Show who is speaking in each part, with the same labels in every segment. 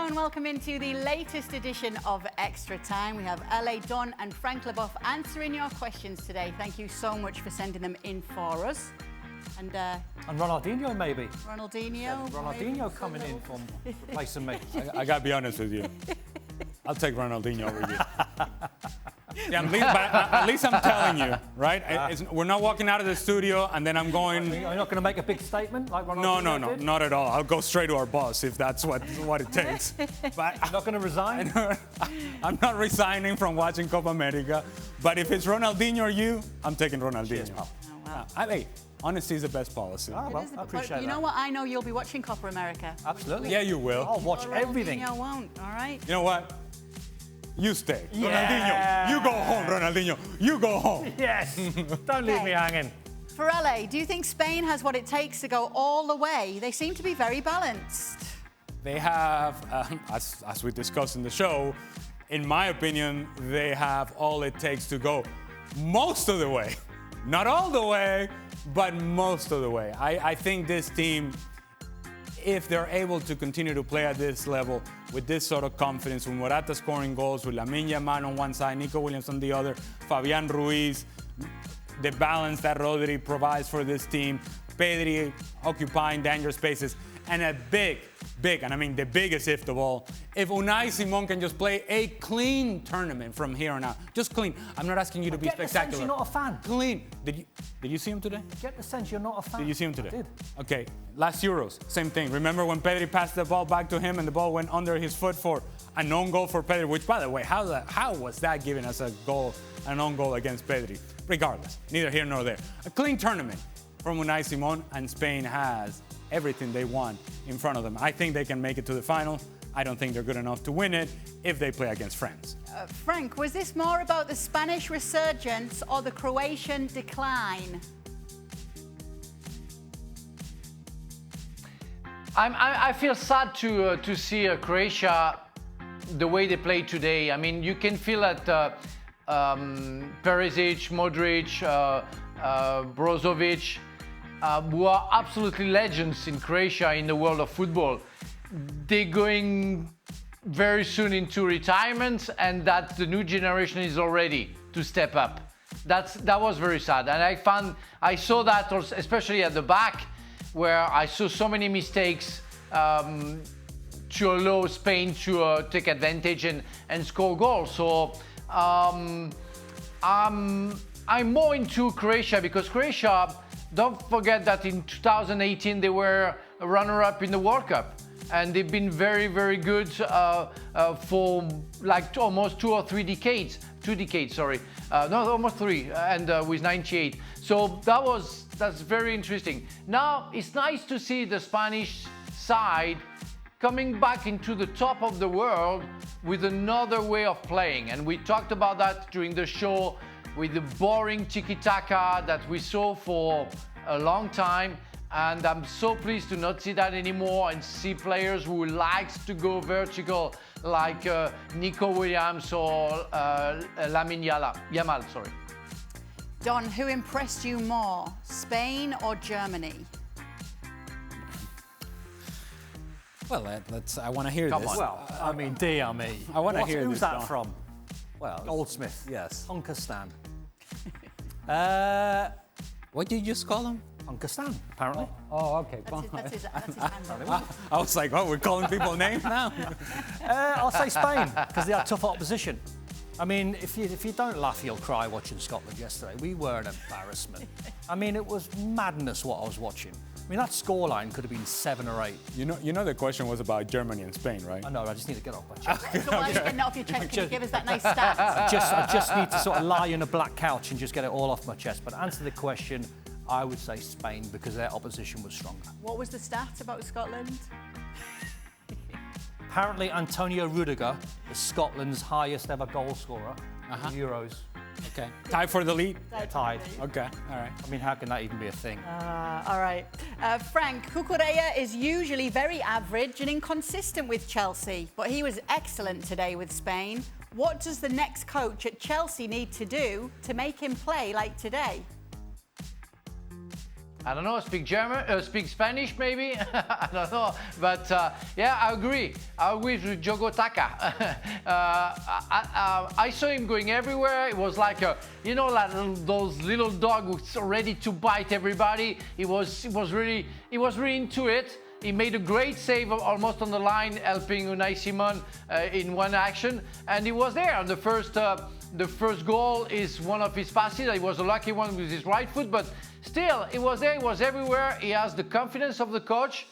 Speaker 1: Hello and welcome into the latest edition of Extra Time. We have LA Don and Frank Leboeuf answering your questions today. Thank you so much for sending them in for us. And
Speaker 2: Ronaldinho, maybe.
Speaker 1: Ronaldinho
Speaker 2: coming in from replacing me.
Speaker 3: I got to be honest with you. I'll take Ronaldinho over you. Yeah, at least I'm telling you, right? We're not walking out of the studio and then I'm going...
Speaker 2: You're not going to make a big statement like Ronaldinho
Speaker 3: No,
Speaker 2: did?
Speaker 3: not at all. I'll go straight to our boss if that's what it takes. But
Speaker 2: You're not going to resign?
Speaker 3: I'm not resigning from watching Copa America. But if it's Ronaldinho or you, I'm taking Ronaldinho.
Speaker 2: Cheers, pal.
Speaker 1: Oh, wow.
Speaker 3: Hey, honesty is the best policy.
Speaker 2: Oh, well, I appreciate that.
Speaker 1: You know what? I know you'll be watching Copa America.
Speaker 2: Absolutely.
Speaker 3: Yeah, you will.
Speaker 2: I'll watch everything.
Speaker 1: Ronaldinho won't, all right?
Speaker 3: You know what? You stay.
Speaker 2: Yeah.
Speaker 3: Ronaldinho, you go home, Ronaldinho. You go home.
Speaker 2: Yes. Don't leave me hanging.
Speaker 1: For LA, do you think Spain has what it takes to go all the way? They seem to be very balanced.
Speaker 3: They have, as we discussed in the show, in my opinion, they have all it takes to go most of the way. Not all the way, but most of the way. I think this team, if they're able to continue to play at this level with this sort of confidence, with Morata scoring goals, with Lamine Yamal on one side, Nico Williams on the other, Fabian Ruiz, the balance that Rodri provides for this team, Pedri occupying dangerous spaces, and a big, and I mean the biggest if of all, if Unai Simon can just play a clean tournament from here on out, just clean. I'm not asking you to be spectacular.
Speaker 2: Get the sense you're not a fan.
Speaker 3: Clean. Did you see him today?
Speaker 2: Get the sense you're not a fan.
Speaker 3: Did you see him today?
Speaker 2: I did.
Speaker 3: Okay, last Euros, same thing. Remember when Pedri passed the ball back to him and the ball went under his foot for a known goal for Pedri, which, by the way, how was that giving us an own goal against Pedri? Regardless, neither here nor there. A clean tournament from Unai Simon, and Spain has everything they want in front of them. I think they can make it to the final. I don't think they're good enough to win it if they play against France.
Speaker 1: Frank, was this more about the Spanish resurgence or the Croatian decline?
Speaker 4: I feel sad to see Croatia the way they play today. I mean, you can feel that Perisic, Modric, Brozovic, who are absolutely legends in Croatia in the world of football, they're going very soon into retirement, and that the new generation is already to step up. That was very sad, and I saw that also, especially at the back, where I saw so many mistakes to allow Spain to take advantage and score goals. So I'm more into Croatia, because Croatia, don't forget that in 2018 they were a runner-up in the World Cup, and they've been very, very good for like almost 2 or 3 decades. 2 decades, sorry. No, almost 3, and with 98. So that's very interesting. Now it's nice to see the Spanish side coming back into the top of the world with another way of playing, and we talked about that during the show, with the boring tiki-taka that we saw for a long time. And I'm so pleased to not see that anymore and see players who likes to go vertical, like Nico Williams or Lamine Yamal. Sorry.
Speaker 1: Don, who impressed you more, Spain or Germany?
Speaker 3: Well, I want to hear
Speaker 4: Come
Speaker 3: this.
Speaker 4: on.
Speaker 2: Well, I mean, dear me.
Speaker 3: I want to hear this.
Speaker 2: Who's that
Speaker 3: Don.
Speaker 2: from? Well, Goldsmith.
Speaker 3: Yes.
Speaker 2: Unkestan.
Speaker 3: What did you just call him?
Speaker 2: Unkestan, apparently.
Speaker 3: Oh, okay.
Speaker 1: That's his handle.
Speaker 3: I was like, oh, we're calling people names now?
Speaker 2: I'll say Spain, because they had tough opposition. I mean, if you don't laugh, you'll cry watching Scotland yesterday. We were an embarrassment. I mean, it was madness what I was watching. I mean, that scoreline could have been 7 or 8.
Speaker 3: You know the question was about Germany and Spain, right?
Speaker 2: I know, I just need to get off my chest.
Speaker 1: So while you're getting it off your chest, can you give us that nice stat?
Speaker 2: I just need to sort of lie on a black couch and just get it all off my chest. But to answer the question, I would say Spain, because their opposition was stronger.
Speaker 1: What was the stat about Scotland?
Speaker 2: Apparently, Antonio Rudiger is Scotland's highest ever goal scorer in Euros.
Speaker 3: Okay. Tied for the lead?
Speaker 2: Tied.
Speaker 3: Okay, all right.
Speaker 2: I mean, how can that even be a thing?
Speaker 1: All right. Frank, Cucurella is usually very average and inconsistent with Chelsea, but he was excellent today with Spain. What does the next coach at Chelsea need to do to make him play like today?
Speaker 4: I don't know, speak German, speak Spanish maybe? I don't know. But yeah, I agree. I agree with Diogo Taka. I saw him going everywhere. It was like, like those little dogs ready to bite everybody. He was really into it. He made a great save almost on the line, helping Unai Simon in one action. And he was there. The first goal is one of his passes. It was a lucky one with his right foot, but still, he was there, he was everywhere. He has the confidence of the coach.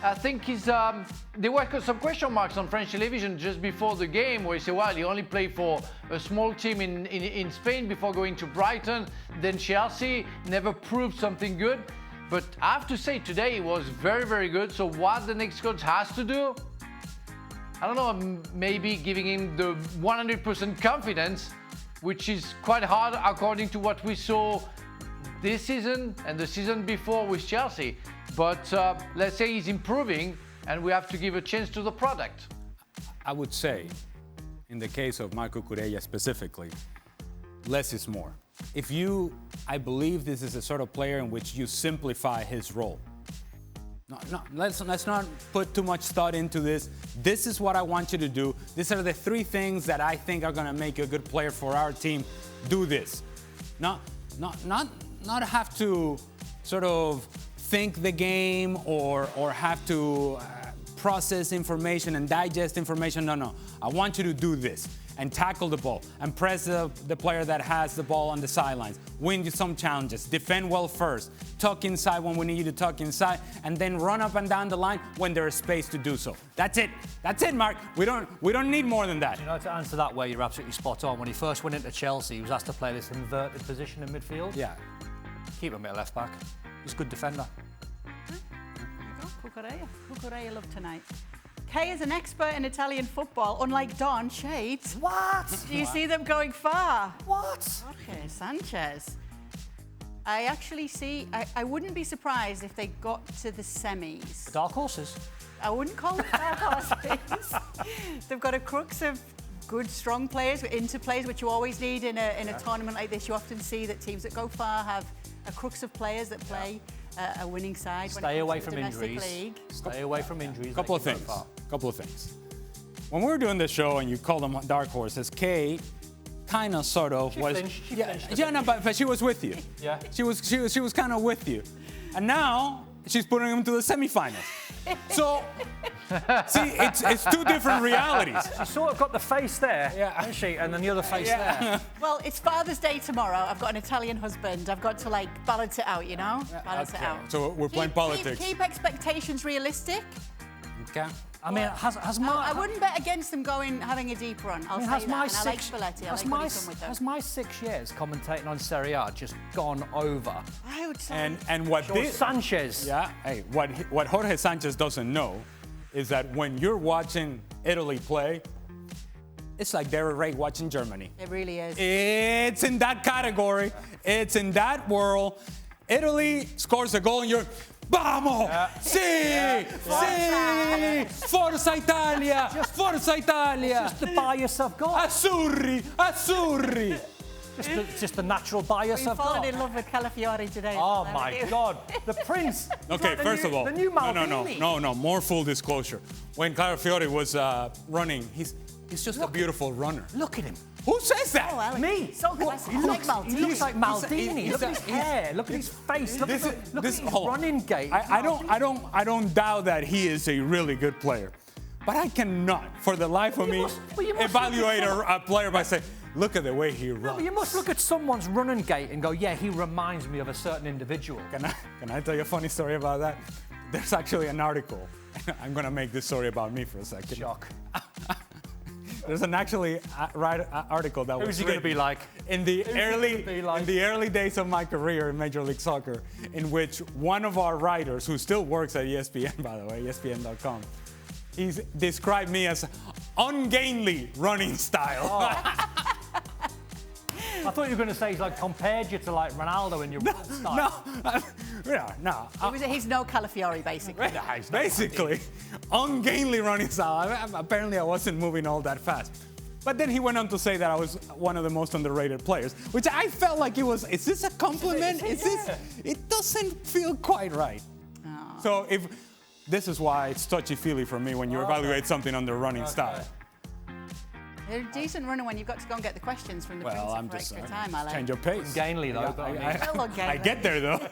Speaker 4: I think there were some question marks on French television just before the game where he said, well, he only played for a small team in Spain before going to Brighton, then Chelsea, never proved something good. But I have to say, today he was very, very good. So what the next coach has to do, I don't know, maybe giving him the 100% confidence, which is quite hard according to what we saw this season and the season before with Chelsea. But let's say he's improving and we have to give a chance to the product.
Speaker 3: I would say, in the case of Marco Cucurella specifically, less is more. I believe this is a sort of player in which you simplify his role. No, let's not put too much thought into this. This is what I want you to do. These are the 3 things that I think are going to make you a good player for our team. Do this. Not have to sort of think the game or have to process information and digest information. No. I want you to do this and tackle the ball and press the player that has the ball on the sidelines. Win you some challenges. Defend well first. Tuck inside when we need you to tuck inside, and then run up and down the line when there is space to do so. That's it. That's it, Mark. We don't need more than that.
Speaker 2: You know, to answer that way, you're absolutely spot on. When he first went into Chelsea, he was asked to play this inverted position in midfield.
Speaker 3: Yeah.
Speaker 2: Keep him at left back. He's a good defender.
Speaker 1: There you go, Cucurella loved tonight. Kay is an expert in Italian football, unlike Don Shades.
Speaker 2: What?
Speaker 1: Do you see them going far?
Speaker 2: What?
Speaker 1: Okay, Sanchez. I actually see, I wouldn't be surprised if they got to the semis.
Speaker 2: Dark horses.
Speaker 1: I wouldn't call them dark horses. They've got a crux of good, strong players, interplays, which you always need in a tournament like this. You often see that teams that go far have a crux of players that play a winning side.
Speaker 2: Stay away from injuries. Stay away from injuries.
Speaker 3: Couple of things. When we were doing this show and you called them dark horses, Kay kind of sort of was. But she was with you.
Speaker 2: Yeah.
Speaker 3: She was kind of with you, and now she's putting them to the semifinals. So, see, it's 2 different realities.
Speaker 2: She sort of got the face there, hasn't she? And then the other face there.
Speaker 1: Well, it's Father's Day tomorrow. I've got an Italian husband. I've got to, balance it out, you know? Balance it out.
Speaker 3: So we're playing politics.
Speaker 1: Keep expectations realistic.
Speaker 3: Okay.
Speaker 2: I mean, has my...
Speaker 1: I wouldn't bet against them having a deep run. I like Spalletti. I like what he's done with them.
Speaker 2: Has my 6 years commentating on Serie A just gone over?
Speaker 1: I would say...
Speaker 3: And what this...
Speaker 2: Sanchez.
Speaker 3: Yeah. Hey, what Jorge Sanchez doesn't know is that when you're watching Italy play, it's like Derek Ray watching Germany.
Speaker 1: It really is.
Speaker 3: It's in that category. It's in that world. Italy scores a goal and you're... Vamos! Sì! Sì! Forza Italia! Forza Italia!
Speaker 2: Just the bias I've got.
Speaker 3: Azzurri! Azzurri!
Speaker 2: Just the natural bias I've got.
Speaker 1: You've fallen in love with Calafiori today.
Speaker 2: Oh my God! The Prince.
Speaker 3: Okay, first of all,
Speaker 2: the new Maldini.
Speaker 3: No. More full disclosure. When Calafiori was running, he's just a beautiful runner.
Speaker 2: Look at him.
Speaker 3: Who says that?
Speaker 1: Oh, Alex.
Speaker 2: Me.
Speaker 1: So classic.
Speaker 2: He looks like Maldini.
Speaker 3: Look
Speaker 2: Look at his hair. Look at his face. Look at his running gait.
Speaker 3: I don't doubt that he is a really good player, but I cannot, for the life of me, evaluate a player by saying, look at the way he runs.
Speaker 2: No, but you must look at someone's running gait and go, yeah, he reminds me of a certain individual.
Speaker 3: Can I tell you a funny story about that? There's actually an article. I'm going to make this story about me for a second.
Speaker 2: Shock.
Speaker 3: There's an article that was
Speaker 2: Who's he going to be like?
Speaker 3: In the early days of my career in Major League Soccer, in which one of our writers, who still works at ESPN, by the way, ESPN.com, he's described me as ungainly running style.
Speaker 2: Oh. I thought you were going to say he's compared you to Ronaldo in your style.
Speaker 3: No.
Speaker 1: He's no Calafiori, basically.
Speaker 3: Basically, ungainly running style. Apparently, I wasn't moving all that fast. But then he went on to say that I was one of the most underrated players, which I felt like it was, is this a compliment? Is this, it doesn't feel quite right.
Speaker 1: Oh.
Speaker 3: So if, this is why it's touchy-feely for me when you evaluate something under running style.
Speaker 1: They're a decent runner when you've got to go and get the questions from the
Speaker 3: Well,
Speaker 1: Prince
Speaker 3: I'm
Speaker 1: for
Speaker 3: just
Speaker 1: extra time, Alex.
Speaker 3: change your pace.
Speaker 2: Gainley, though.
Speaker 1: A little
Speaker 3: I get there, though.